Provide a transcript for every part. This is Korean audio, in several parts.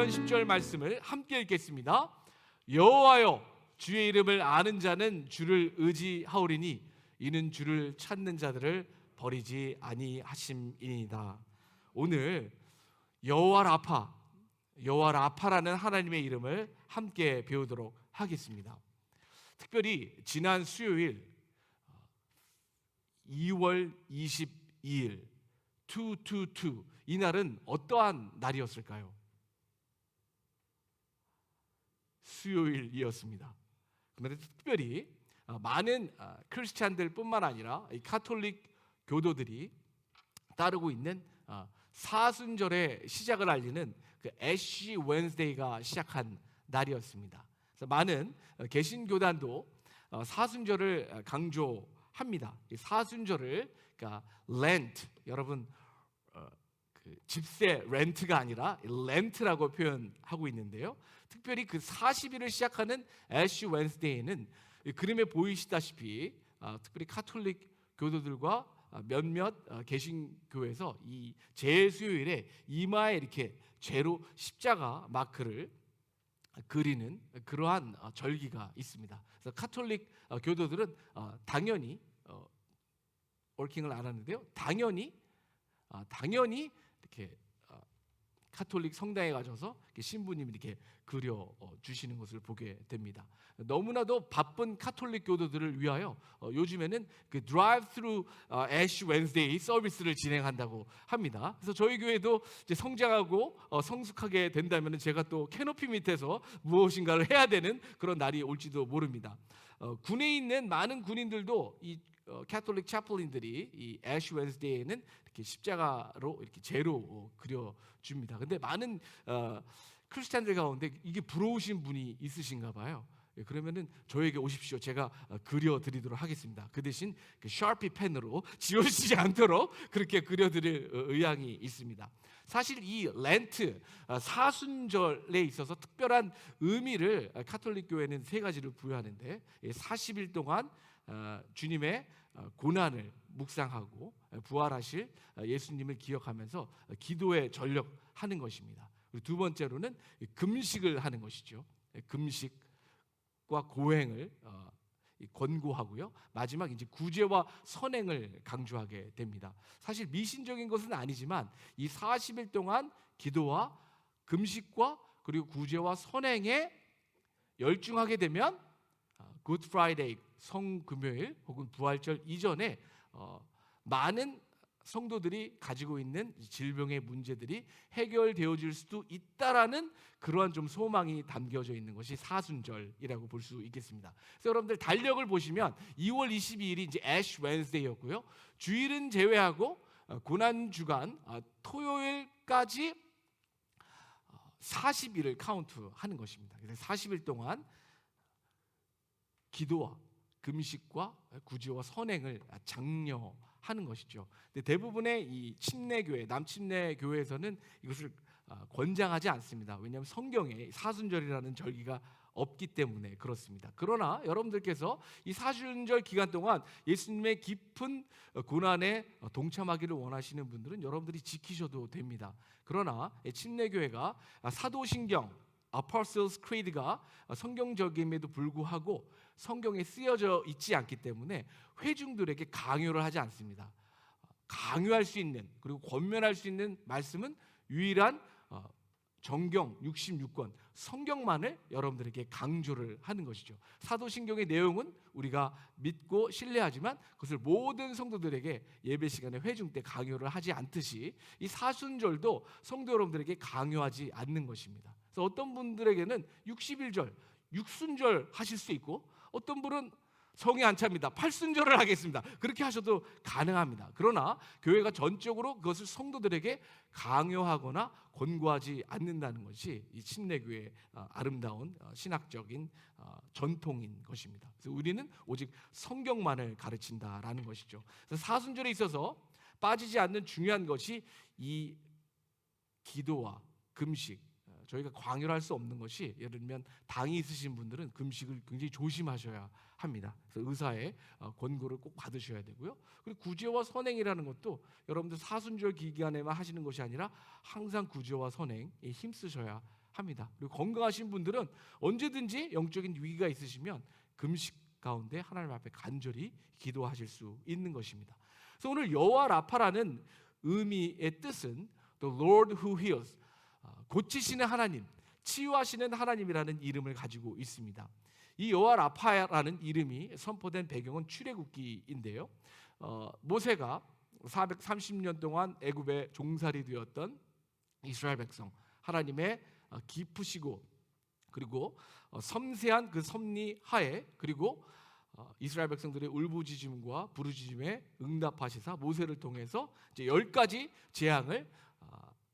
9편 10절 말씀을 함께 읽겠습니다. 여호와여, 주의 이름을 아는 자는 주를 의지하오리니 이는 주를 찾는 자들을 버리지 아니하심이니이다. 오늘 여호와 라파라는 하나님의 이름을 함께 배우도록 하겠습니다. 특별히 지난 수요일 2월 22일 222 이날은 어떠한 날이었을까요? 수요일이었습니다. 그런데 특별히 많은 크리스찬들 뿐만 아니라 이 가톨릭 교도들이 따르고 있는 사순절의 시작을 알리는 그 애쉬 웬스데이가 시작한 날이었습니다. 그래서 많은 개신교단도 사순절을 강조합니다. 이 사순절을 그러니까 렌트, 여러분 그 집세 렌트가 아니라 렌트라고 표현하고 있는데요. 특별히 그 40일을 시작하는 애쉬 웬스데이는 그림에 보이시다시피 특별히 가톨릭 교도들과 몇몇 개신교에서 이 제수요일에 이마에 이렇게 죄로 십자가 마크를 그리는 그러한 절기가 있습니다. 그래서 가톨릭 교도들은 당연히 월킹을 안 하는데요. 당연히 이렇게 가톨릭 성당에 가셔서 신부님이 이렇게 그려 주시는 것을 보게 됩니다. 너무나도 바쁜 가톨릭 교도들을 위하여 요즘에는 그 드라이브-스루 애쉬 웬스데이 서비스를 진행한다고 합니다. 그래서 저희 교회도 이제 성장하고 성숙하게 된다면 제가 또 캐노피 밑에서 무엇인가를 해야 되는 그런 날이 올지도 모릅니다. 군에 있는 많은 군인들도 이 가톨릭 차플린들이 이 애쉬 웬스데이에는 이렇게 십자가로 이렇게 죄로 그려 줍니다. 근데 많은 크리스찬들 가운데 이게 부러우신 분이 있으신가 봐요. 그러면은 저에게 오십시오. 제가 그려드리도록 하겠습니다. 그 대신 그 샤피 펜으로 지워지지 않도록 그렇게 그려드릴 의향이 있습니다. 사실 이 렌트 사순절에 있어서 특별한 의미를 가톨릭 교회는 세 가지를 부여하는데 40일 동안 주님의 고난을 묵상하고 부활하실 예수님을 기억하면서 기도에 전력하는 것입니다. 그리고 두 번째로는 금식을 하는 것이죠. 금식과 고행을 권고하고요. 마지막 이제 구제와 선행을 강조하게 됩니다. 사실 미신적인 것은 아니지만 이 40일 동안 기도와 금식과 그리고 구제와 선행에 열중하게 되면 굿 프라이데이 성금요일 혹은 부활절 이전에 많은 성도들이 가지고 있는 질병의 문제들이 해결되어질 수도 있다라는 그러한 좀 소망이 담겨져 있는 것이 사순절이라고 볼 수 있겠습니다. 그래서 여러분들 달력을 보시면 2월 22일이 이제 애쉬 웬스데이였고요. 주일은 제외하고 고난 주간 토요일까지 40일을 카운트하는 것입니다. 그래서 40일 동안 기도와 금식과 구제와 선행을 장려하는 것이죠. 근데 대부분의 이 침례교회, 남침례 교회에서는 이것을 권장하지 않습니다. 왜냐하면 성경에 사순절이라는 절기가 없기 때문에 그렇습니다. 그러나 여러분들께서 이 사순절 기간 동안 예수님의 깊은 고난에 동참하기를 원하시는 분들은 여러분들이 지키셔도 됩니다. 그러나 침례교회가 사도신경 Apostles' Creed가 성경적임에도 불구하고 성경에 쓰여져 있지 않기 때문에 회중들에게 강요를 하지 않습니다. 강요할 수 있는 그리고 권면할 수 있는 말씀은 유일한 정경 66권 성경만을 여러분들에게 강조를 하는 것이죠. 사도신경의 내용은 우리가 믿고 신뢰하지만 그것을 모든 성도들에게 예배 시간에 회중 때 강요를 하지 않듯이 이 사순절도 성도 여러분들에게 강요하지 않는 것입니다. 그래서 어떤 분들에게는 60일절, 육순절 하실 수 있고 어떤 분은 성이 안 찹니다. 팔순절을 하겠습니다. 그렇게 하셔도 가능합니다. 그러나 교회가 전적으로 그것을 성도들에게 강요하거나 권고하지 않는다는 것이 이 침례교회의 아름다운 신학적인 전통인 것입니다. 그래서 우리는 오직 성경만을 가르친다라는 것이죠. 그래서 사순절에 있어서 빠지지 않는 중요한 것이 이 기도와 금식, 저희가 강요를 할 수 없는 것이 예를 들면 당이 있으신 분들은 금식을 굉장히 조심하셔야 합니다. 그래서 의사의 권고를 꼭 받으셔야 되고요. 그리고 구제와 선행이라는 것도 여러분들 사순절 기간에만 하시는 것이 아니라 항상 구제와 선행에 힘쓰셔야 합니다. 그리고 건강하신 분들은 언제든지 영적인 위기가 있으시면 금식 가운데 하나님 앞에 간절히 기도하실 수 있는 것입니다. 그래서 오늘 여호와 라파라는 의미의 뜻은 The Lord who heals, 고치시는 하나님, 치유하시는 하나님이라는 이름을 가지고 있습니다. 이 여호와 라파라는 이름이 선포된 배경은 출애굽기인데요. 모세가 430년 동안 애굽에 종살이 되었던 이스라엘 백성, 하나님의 깊으시고 그리고 섬세한 그 섭리 하에, 그리고 이스라엘 백성들의 울부짖음과 부르짖음에 응답하시사 모세를 통해서 이제 10가지 재앙을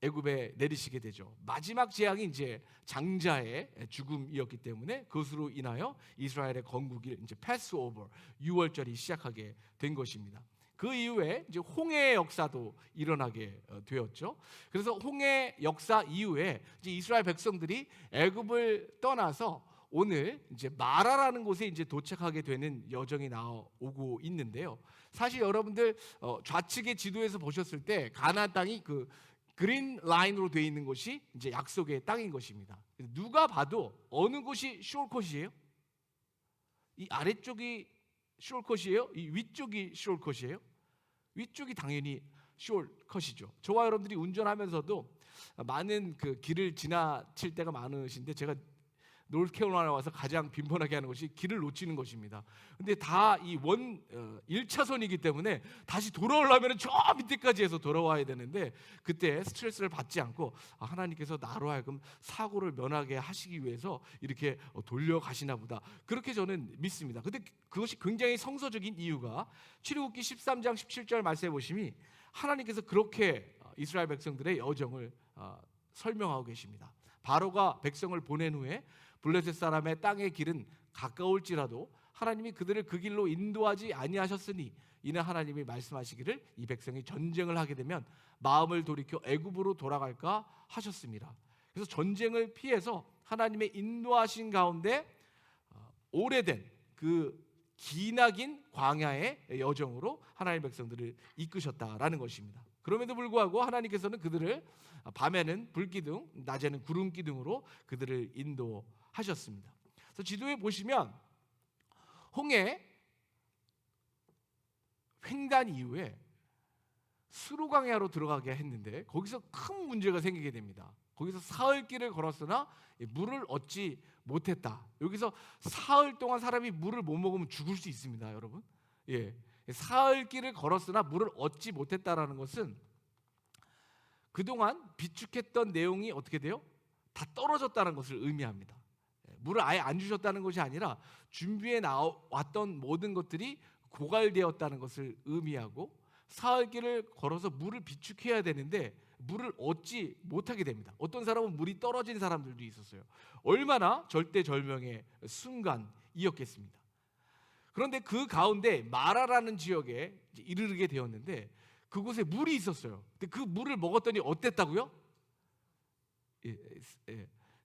애굽에 내리시게 되죠. 마지막 재앙이 이제 장자의 죽음이었기 때문에 그것으로 인하여 이스라엘의 건국일 이제 패스오버, 유월절이 시작하게 된 것입니다. 그 이후에 이제 홍해의 역사도 일어나게 되었죠. 그래서 홍해 역사 이후에 이제 이스라엘 백성들이 애굽을 떠나서 오늘 이제 마라라는 곳에 이제 도착하게 되는 여정이 나오고 있는데요. 사실 여러분들 좌측의 지도에서 보셨을 때 가나안 땅이 그 그린 라인으로 되어 있는 것이 이제 약속의 땅인 것입니다. 누가 봐도 어느 곳이 숄컷이에요? 이 아래쪽이 숄컷이에요? 이 위쪽이 숄컷이에요? 위쪽이 당연히 숄컷이죠. 저와 여러분들이 운전하면서도 많은 그 길을 지나칠 때가 많으신데, 제가 노스캐롤라이나에 와서 가장 빈번하게 하는 것이 길을 놓치는 것입니다. 근데 다 이 1차선이기 때문에 다시 돌아오려면 저 밑에까지 해서 돌아와야 되는데, 그때 스트레스를 받지 않고 하나님께서 나로 하여금 사고를 면하게 하시기 위해서 이렇게 돌려가시나 보다, 그렇게 저는 믿습니다. 근데 그것이 굉장히 성서적인 이유가 출애굽기 13장 17절 말씀해 보시면 하나님께서 그렇게 이스라엘 백성들의 여정을 설명하고 계십니다. 바로가 백성을 보낸 후에 블레셋 사람의 땅의 길은 가까울지라도 하나님이 그들을 그 길로 인도하지 아니하셨으니 이는 하나님이 말씀하시기를 이 백성이 전쟁을 하게 되면 마음을 돌이켜 애굽으로 돌아갈까 하셨습니다. 그래서 전쟁을 피해서 하나님의 인도하신 가운데 오래된 그 기나긴 광야의 여정으로 하나님의 백성들을 이끄셨다라는 것입니다. 그럼에도 불구하고 하나님께서는 그들을 밤에는 불기둥, 낮에는 구름기둥으로 그들을 인도하셨습니다. 그래서 지도에 보시면 홍해 횡단 이후에 수르광야로 들어가게 했는데 거기서 큰 문제가 생기게 됩니다. 거기서 사흘길을 걸었으나 물을 얻지 못했다. 여기서 사흘 동안 사람이 물을 못 먹으면 죽을 수 있습니다, 여러분. 사흘길을 걸었으나 물을 얻지 못했다라는 것은 그동안 비축했던 내용이 어떻게 돼요? 다 떨어졌다는 것을 의미합니다. 물을 아예 안 주셨다는 것이 아니라 준비해 나왔던 모든 것들이 고갈되었다는 것을 의미하고, 사흘길을 걸어서 물을 비축해야 되는데 물을 얻지 못하게 됩니다. 어떤 사람은 물이 떨어진 사람들도 있었어요. 얼마나 절대절명의 순간이었겠습니까? 그런데 그 가운데 마라라는 지역에 이르게 되었는데 그곳에 물이 있었어요. 근데 그 물을 먹었더니 어땠다고요?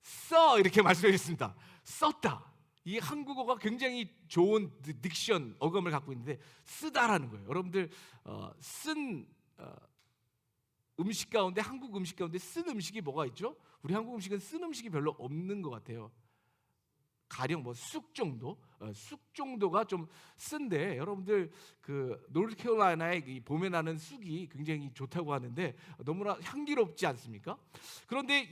써, 이렇게 말씀하셨습니다. 썼다. 이 한국어가 굉장히 좋은 딕션, 어감을 갖고 있는데 쓰다라는 거예요. 여러분들 쓴 음식 가운데, 한국 음식 가운데 쓴 음식이 뭐가 있죠? 우리 한국 음식은 쓴 음식이 별로 없는 것 같아요. 가령 뭐 쑥 정도, 쑥 정도가 좀 쓴데, 여러분들 그 노스캐롤라이나에 봄에 나는 쑥이 굉장히 좋다고 하는데 너무나 향기롭지 않습니까? 그런데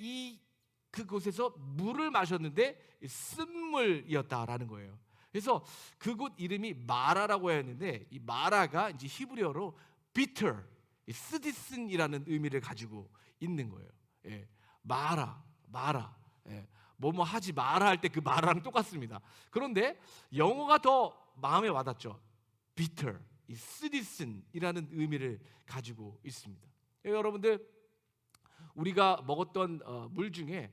그곳에서 물을 마셨는데 쓴물이었다라는 거예요. 그래서 그곳 이름이 마라라고 했는데, 이 마라가 이제 히브리어로 bitter, 쓰디슨이라는 의미를 가지고 있는 거예요. 마라. 뭐뭐 하지 마라 할 때 그 마라랑 똑같습니다. 그런데 영어가 더 마음에 와닿죠. bitter, 이 쓰디슨이라는 의미를 가지고 있습니다. 여러분들, 우리가 먹었던 물 중에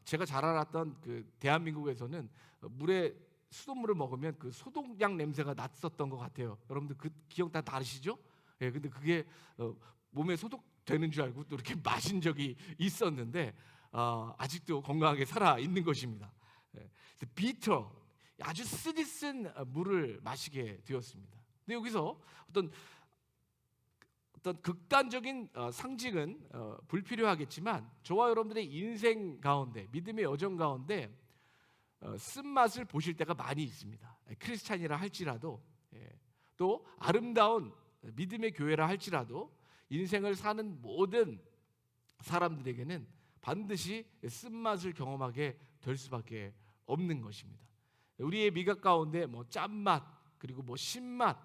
제가 잘 알았던 그 대한민국에서는 물에 수돗물을 먹으면 그 소독약 냄새가 났었던 것 같아요. 여러분들 그 기억 다 다르시죠? 근데 그게 몸에 소독되는 줄 알고 또 이렇게 마신 적이 있었는데 아직도 건강하게 살아 있는 것입니다. 비터, 아주 쓰디쓴 물을 마시게 되었습니다. 근데 여기서 어떤 어떤 극단적인 상징은 불필요하겠지만 저와 여러분들의 인생 가운데 믿음의 여정 가운데 쓴맛을 보실 때가 많이 있습니다. 크리스찬이라 할지라도 또 아름다운 믿음의 교회라 할지라도 인생을 사는 모든 사람들에게는 반드시 쓴맛을 경험하게 될 수밖에 없는 것입니다. 우리의 미각 가운데 뭐 짠맛 그리고 뭐 신맛,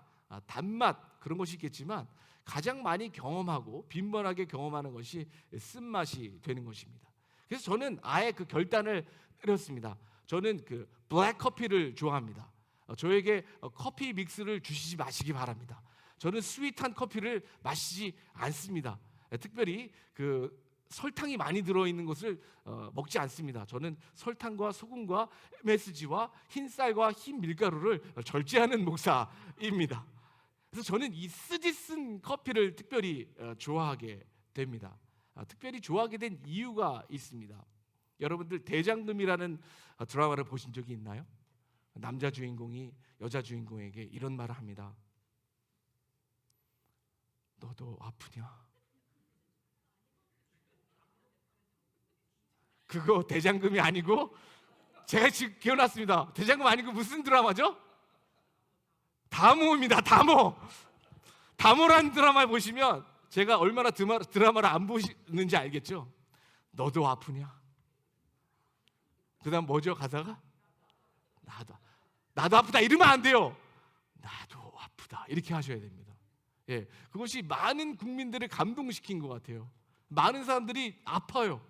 단맛 그런 것이 있겠지만 가장 많이 경험하고 빈번하게 경험하는 것이 쓴맛이 되는 것입니다. 그래서 저는 아예 그 결단을 내렸습니다. 저는 그 블랙 커피를 좋아합니다. 저에게 커피 믹스를 주시지 마시기 바랍니다. 저는 스윗한 커피를 마시지 않습니다. 특별히 그 설탕이 많이 들어있는 것을 먹지 않습니다. 저는 설탕과 소금과 MSG와 흰쌀과 흰 밀가루를 절제하는 목사입니다. 그래서 저는 이 쓰디쓴 커피를 특별히 좋아하게 됩니다. 특별히 좋아하게 된 이유가 있습니다. 여러분들 대장금이라는 드라마를 보신 적이 있나요? 남자 주인공이 여자 주인공에게 이런 말을 합니다. 너도 아프냐? 그거 대장금이 아니고 제가 지금 기억났습니다. 대장금 아니고 무슨 드라마죠? 다모입니다. 다모라는 드라마를 보시면 제가 얼마나 드라마를 안 보시는지 알겠죠? 너도 아프냐? 그 다음 뭐죠 가사가? 나도 아프다 이러면 안 돼요. 나도 아프다 이렇게 하셔야 됩니다. 그것이 많은 국민들을 감동시킨 것 같아요. 많은 사람들이 아파요.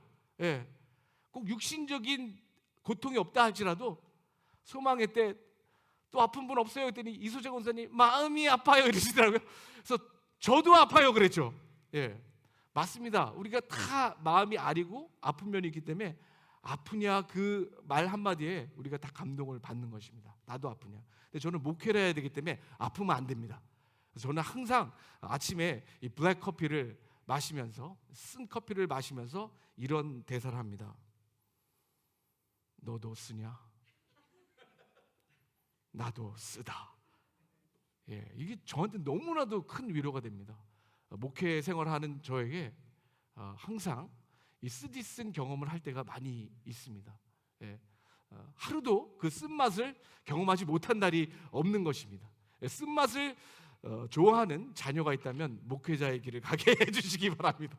꼭 육신적인 고통이 없다 할지라도 소망의 때 또 아픈 분 없어요? 그랬더니 이소재 권사님 마음이 아파요 이러시더라고요. 그래서 저도 아파요 그랬죠. 맞습니다. 우리가 다 마음이 아리고 아픈 면이 있기 때문에 아프냐 그 말 한마디에 우리가 다 감동을 받는 것입니다. 나도 아프냐. 근데 저는 목회를 해야 되기 때문에 아프면 안 됩니다. 그래서 저는 항상 아침에 이 블랙 커피를 마시면서 쓴 커피를 마시면서 이런 대사를 합니다. 너도 쓰냐? 나도 쓰다. 이게 저한테 너무나도 큰 위로가 됩니다. 목회 생활하는 저에게 항상 이 쓰디쓴 경험을 할 때가 많이 있습니다. 하루도 그 쓴맛을 경험하지 못한 날이 없는 것입니다. 쓴맛을 좋아하는 자녀가 있다면 목회자의 길을 가게 해주시기 바랍니다.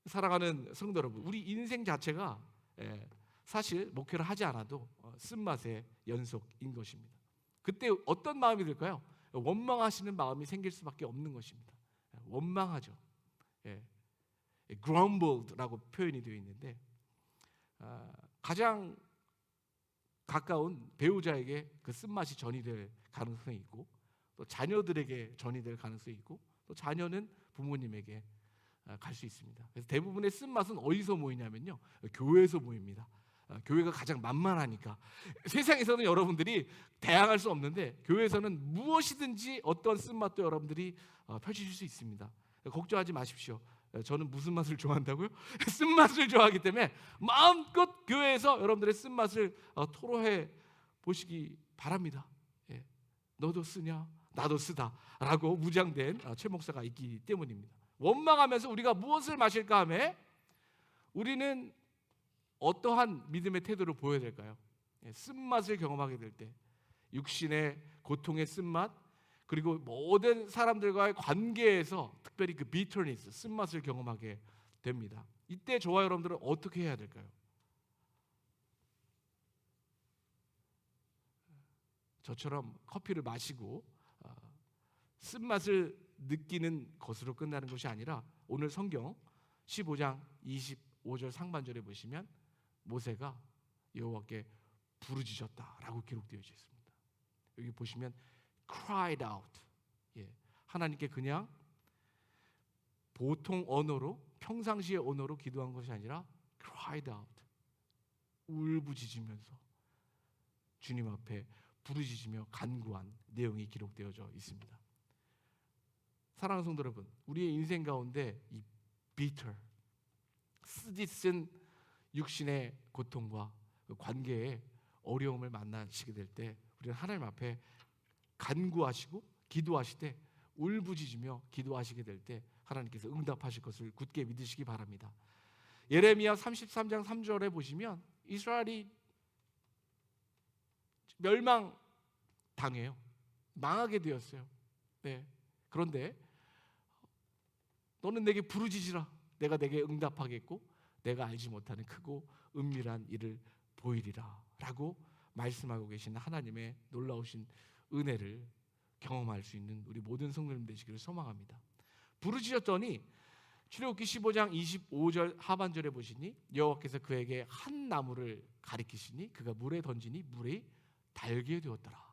사랑하는 성도 여러분, 우리 인생 자체가 사실 목회를 하지 않아도 쓴맛의 연속인 것입니다. 그때 어떤 마음이 들까요? 원망하시는 마음이 생길 수밖에 없는 것입니다. 원망하죠. grumbled라고 표현이 되어 있는데 가장 가까운 배우자에게 그 쓴맛이 전이될 가능성이 있고 또 자녀들에게 전이될 가능성이 있고 또 자녀는 부모님에게 갈 수 있습니다. 그래서 대부분의 쓴맛은 어디서 모이냐면요, 교회에서 모입니다. 교회가 가장 만만하니까. 세상에서는 여러분들이 대항할 수 없는데 교회에서는 무엇이든지 어떤 쓴맛도 여러분들이 펼치실 수 있습니다. 걱정하지 마십시오. 저는 무슨 맛을 좋아한다고요? 쓴맛을 좋아하기 때문에 마음껏 교회에서 여러분들의 쓴맛을 토로해 보시기 바랍니다. 너도 쓰냐? 나도 쓰다 라고 무장된 최 목사가 있기 때문입니다. 원망하면서 우리가 무엇을 마실까 하며 우리는 어떠한 믿음의 태도를 보여야 될까요? 쓴맛을 경험하게 될 때 육신의 고통의 쓴맛 그리고 모든 사람들과의 관계에서 특별히 그 bitterness, 쓴맛을 경험하게 됩니다. 이때 저와 여러분들은 어떻게 해야 될까요? 저처럼 커피를 마시고 쓴맛을 느끼는 것으로 끝나는 것이 아니라 오늘 성경 15장 25절 상반절에 보시면 모세가 여호와께 부르짖었다라고 기록되어 있습니다. 여기 보시면 cried out. 하나님께 그냥 보통 언어로 평상시의 언어로 기도한 것이 아니라 cried out. 울부짖으면서 주님 앞에 부르짖으며 간구한 내용이 기록되어져 있습니다. 사랑하는 성도 여러분, 우리의 인생 가운데 이 bitter, 쓰디쓴 육신의 고통과 관계에 어려움을 만나시게 될 때 우리는 하나님 앞에 간구하시고 기도하실 때 울부짖으며 기도하시게 될 때 하나님께서 응답하실 것을 굳게 믿으시기 바랍니다. 예레미야 33장 3절에 보시면 이스라엘이 멸망당해요. 망하게 되었어요. 네. 그런데 너는 내게 부르짖으라. 내가 내게 응답하겠고 내가 알지 못하는 크고 은밀한 일을 보이리라 라고 말씀하고 계시는 하나님의 놀라우신 은혜를 경험할 수 있는 우리 모든 성도님 되시기를 소망합니다. 부르짖었더니 출애굽기 15장 25절 하반절에 보시니 여호와께서 그에게 한 나무를 가리키시니 그가 물에 던지니 물이 달게 되었더라.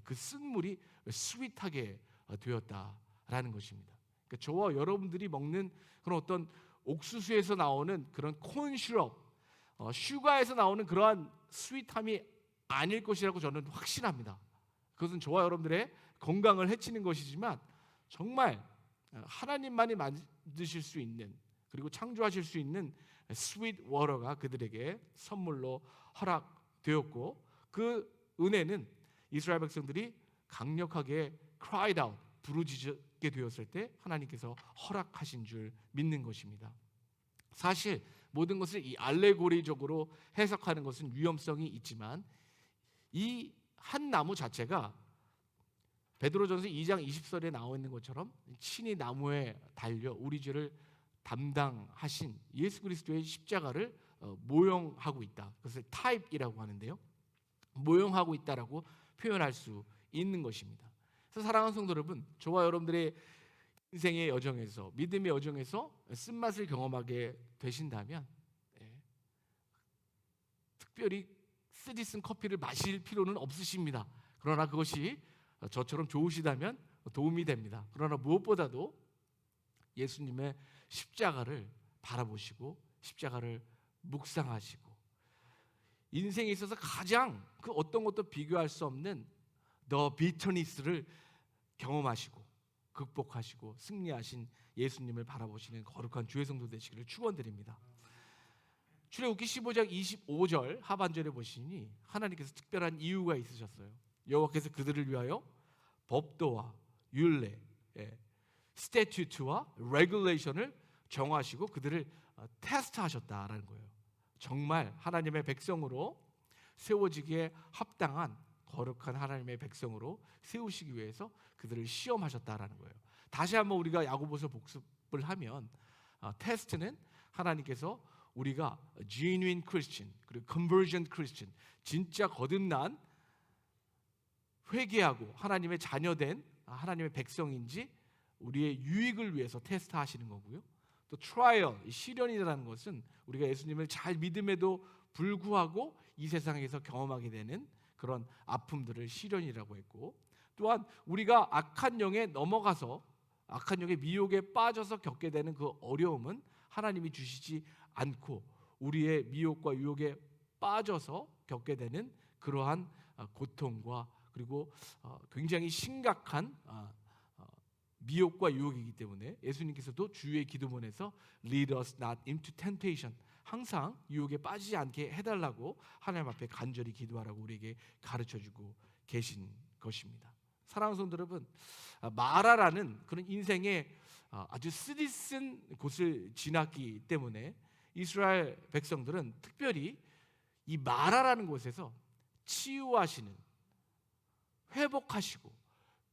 그 쓴 물이 스윗하게 되었다라는 것입니다. 그러니까 저와 여러분들이 먹는 그런 어떤 옥수수에서 나오는 그런 콘 시럽, 슈가에서 나오는 그러한 스윗함이 아닐 것이라고 저는 확신합니다. 그것은 저와 여러분들의 건강을 해치는 것이지만 정말 하나님만이 만드실 수 있는 그리고 창조하실 수 있는 스윗 워터가 그들에게 선물로 허락되었고 그 은혜는 이스라엘 백성들이 강력하게 cried out, 부르짖게 되었을 때 하나님께서 허락하신 줄 믿는 것입니다. 사실 모든 것을 이 알레고리적으로 해석하는 것은 위험성이 있지만 이 한 나무 자체가 베드로전서 2장 20절에 나와 있는 것처럼 친히 나무에 달려 우리 죄를 담당하신 예수 그리스도의 십자가를 모형하고 있다. 그것을 타입이라고 하는데요. 모형하고 있다라고 표현할 수 있는 것입니다. 그래서 사랑하는 성도 여러분, 저와 여러분들의 인생의 여정에서 믿음의 여정에서 쓴맛을 경험하게 되신다면 특별히 쓰디쓴 커피를 마실 필요는 없으십니다. 그러나 그것이 저처럼 좋으시다면 도움이 됩니다. 그러나 무엇보다도 예수님의 십자가를 바라보시고 십자가를 묵상하시고 인생에 있어서 가장 그 어떤 것도 비교할 수 없는 더 비터니스를 경험하시고 극복하시고 승리하신 예수님을 바라보시는 거룩한 주의 성도 되시기를 축원드립니다. 출애굽기 15장 25절 하반절에 보시니 하나님께서 특별한 이유가 있으셨어요. 여호와께서 그들을 위하여 법도와 율례, 스태튜트와 레귤레이션을 정하시고 그들을 테스트하셨다라는 거예요. 정말 하나님의 백성으로 세워지기에 합당한 거룩한 하나님의 백성으로 세우시기 위해서 그들을 시험하셨다라는 거예요. 다시 한번 우리가 야고보서 복습을 하면 테스트는 하나님께서 우리가 genuine Christian 그리고 conversion Christian 진짜 거듭난 회개하고 하나님의 자녀된 하나님의 백성인지 우리의 유익을 위해서 테스트하시는 거고요. 또 트라이얼, 시련이라는 것은 우리가 예수님을 잘 믿음에도 불구하고 이 세상에서 경험하게 되는 그런 아픔들을 시련이라고 했고 또한 우리가 악한 영에 넘어가서 악한 영의 미혹에 빠져서 겪게 되는 그 어려움은 하나님이 주시지 않고 우리의 미혹과 유혹에 빠져서 겪게 되는 그러한 고통과 그리고 굉장히 심각한 미혹과 유혹이기 때문에 예수님께서도 주의 기도문에서 Lead us not into temptation 항상 유혹에 빠지지 않게 해달라고 하나님 앞에 간절히 기도하라고 우리에게 가르쳐주고 계신 것입니다. 사랑하는 성도 여러분, 마라라는 그런 인생의 아주 쓰디쓴 곳을 지났기 때문에 이스라엘 백성들은 특별히 이 마라라는 곳에서 치유하시는 회복하시고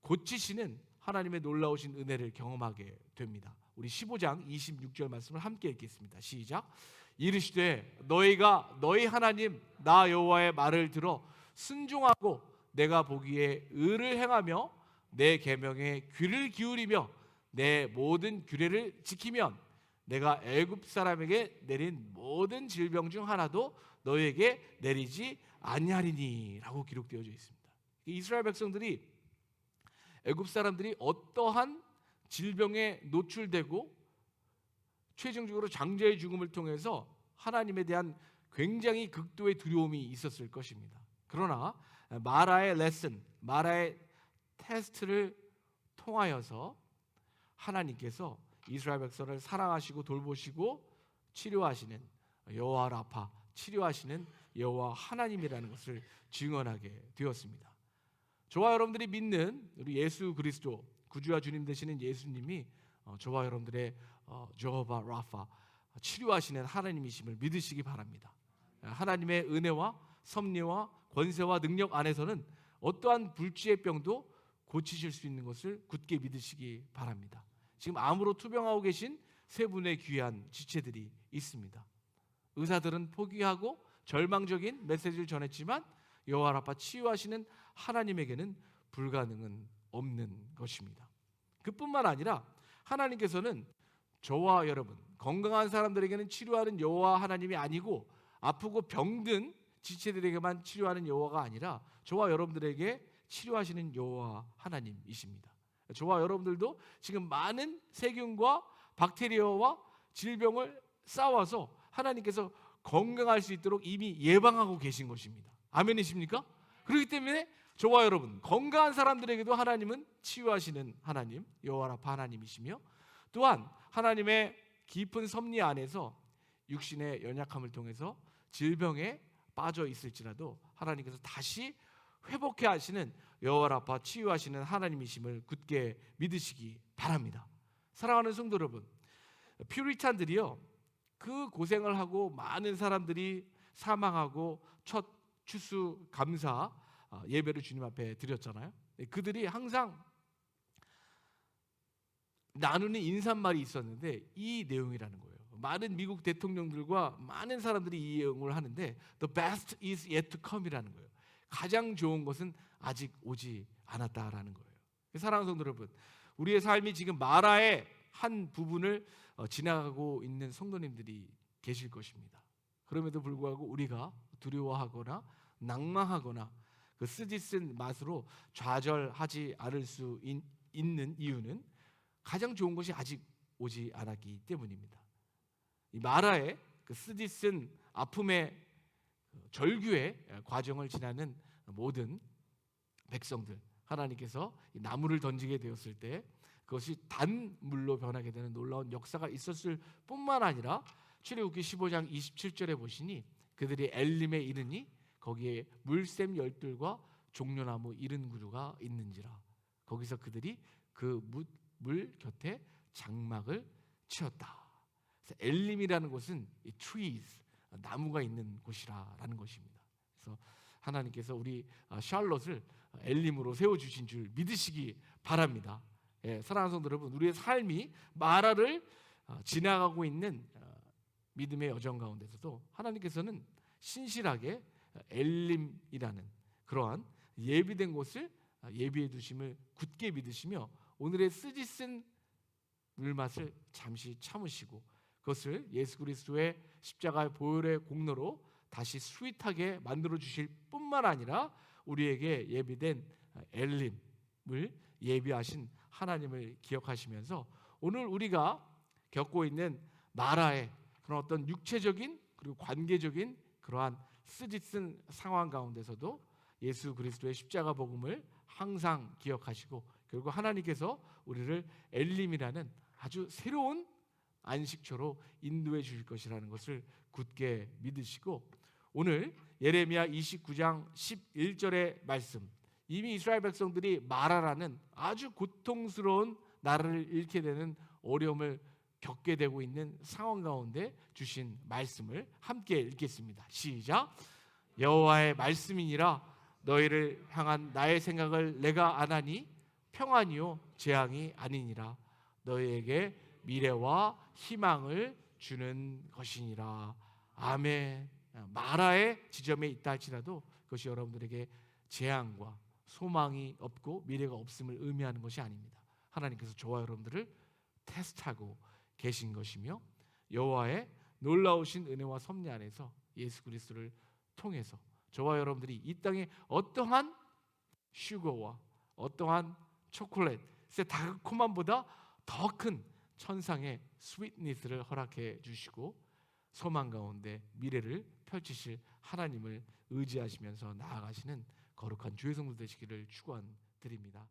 고치시는 하나님의 놀라우신 은혜를 경험하게 됩니다. 우리 15장 26절 말씀을 함께 읽겠습니다. 시작. 이르시되 너희가 너희 하나님 나 여호와의 말을 들어 순종하고 내가 보기에 의를 행하며 내 계명에 귀를 기울이며 내 모든 규례를 지키면 내가 애굽 사람에게 내린 모든 질병 중 하나도 너희에게 내리지 아니하리니라고 기록되어져 있습니다. 이스라엘 백성들이 애굽 사람들이 어떠한 질병에 노출되고 최종적으로 장자의 죽음을 통해서 하나님에 대한 굉장히 극도의 두려움이 있었을 것입니다. 그러나 마라의 레슨, 마라의 테스트를 통하여서 하나님께서 이스라엘 백성을 사랑하시고 돌보시고 치료하시는 여호와 라파, 치료하시는 여호와 하나님이라는 것을 증언하게 되었습니다. 저와 여러분들이 믿는 우리 예수 그리스도 구주와 주님 되시는 예수님이 저와 여러분들의 저호바 라파, 치료하시는 하나님이심을 믿으시기 바랍니다. 하나님의 은혜와 섭리와 권세와 능력 안에서는 어떠한 불치의 병도 고치실 수 있는 것을 굳게 믿으시기 바랍니다. 지금 암으로 투병하고 계신 세 분의 귀한 지체들이 있습니다. 의사들은 포기하고 절망적인 메시지를 전했지만 여호와 라파, 치유하시는 하나님에게는 불가능은 없는 것입니다. 그뿐만 아니라 하나님께서는 저와 여러분, 건강한 사람들에게는 치료하는 여호와 하나님이 아니고 아프고 병든 지체들에게만 치료하는 여호와가 아니라 저와 여러분들에게 치료하시는 여호와 하나님이십니다. 저와 여러분들도 지금 많은 세균과 박테리아와 질병을 쌓아서 하나님께서 건강할 수 있도록 이미 예방하고 계신 것입니다. 아멘이십니까? 그렇기 때문에 저와 여러분, 건강한 사람들에게도 하나님은 치유하시는 하나님, 여호와 라파 하나님이시며, 또한 하나님의 깊은 섭리 안에서 육신의 연약함을 통해서 질병에 빠져 있을지라도 하나님께서 다시 회복해 하시는 여호와 라파, 치유하시는 하나님이심을 굳게 믿으시기 바랍니다. 사랑하는 성도 여러분, 퓨리탄들이요, 그 고생을 하고 많은 사람들이 사망하고 첫 추수 감사 예배를 주님 앞에 드렸잖아요. 그들이 항상 나누는 인사말이 있었는데 이 내용이라는 거예요. 많은 미국 대통령들과 많은 사람들이 이 내용을 하는데 The best is yet to come이라는 거예요. 가장 좋은 것은 아직 오지 않았다라는 거예요. 사랑하는 성도 여러분, 우리의 삶이 지금 마라의 한 부분을 지나가고 있는 성도님들이 계실 것입니다. 그럼에도 불구하고 우리가 두려워하거나 낭망하거나 그 쓰디쓴 맛으로 좌절하지 않을 수 있는 이유는 가장 좋은 것이 아직 오지 않았기 때문입니다. 이 마라의 그 쓰디쓴 아픔의 절규의 과정을 지나는 모든 백성들, 하나님께서 이 나무를 던지게 되었을 때 그것이 단물로 변하게 되는 놀라운 역사가 있었을 뿐만 아니라 출애굽기 15장 27절에 보시니 그들이 엘림에 이르니 거기에 물샘 열둘과 종려나무 70그루가 있는지라. 거기서 그들이 그 물 곁에 장막을 치었다. 그래서 엘림이라는 곳은 이 trees, 나무가 있는 곳이라는 것입니다. 그래서 하나님께서 우리 샬롯을 엘림으로 세워주신 줄 믿으시기 바랍니다. 사랑하는 성도 여러분, 우리의 삶이 마라를 지나가고 있는 믿음의 여정 가운데서도 하나님께서는 신실하게 엘림이라는 그러한 예비된 곳을 예비해 두심을 굳게 믿으시며 오늘의 쓰디쓴 물맛을 잠시 참으시고 그것을 예수 그리스도의 십자가의 보혈의 공로로 다시 스윗하게 만들어 주실 뿐만 아니라 우리에게 예비된 엘림을 예비하신 하나님을 기억하시면서 오늘 우리가 겪고 있는 마라의 그런 어떤 육체적인 그리고 관계적인 그러한 쓰디쓴 상황 가운데서도 예수 그리스도의 십자가 복음을 항상 기억하시고 결국 하나님께서 우리를 엘림이라는 아주 새로운 안식처로 인도해 주실 것이라는 것을 굳게 믿으시고 오늘 예레미야 29장 11절의 말씀, 이미 이스라엘 백성들이 마라라는 아주 고통스러운 나라를 잃게 되는 어려움을 겪게 되고 있는 상황 가운데 주신 말씀을 함께 읽겠습니다. 시작. 여호와의 말씀이니라 너희를 향한 나의 생각을 내가 아나니 평안이요 재앙이 아니니라 너희에게 미래와 희망을 주는 것이니라. 아멘. 마라의 지점에 있다 할지라도 그것이 여러분들에게 재앙과 소망이 없고 미래가 없음을 의미하는 것이 아닙니다. 하나님께서 저와 여러분들을 테스트하고 계신 것이며 여호와의 놀라우신 은혜와 섭리 안에서 예수 그리스도를 통해서 저와 여러분들이 이 땅에 어떠한 슈거와 어떠한 초콜릿의 달콤함보다 더 큰 천상의 스윗니스를 허락해 주시고 소망 가운데 미래를 펼치실 하나님을 의지하시면서 나아가시는 거룩한 주의 성도 되시기를 축원드립니다.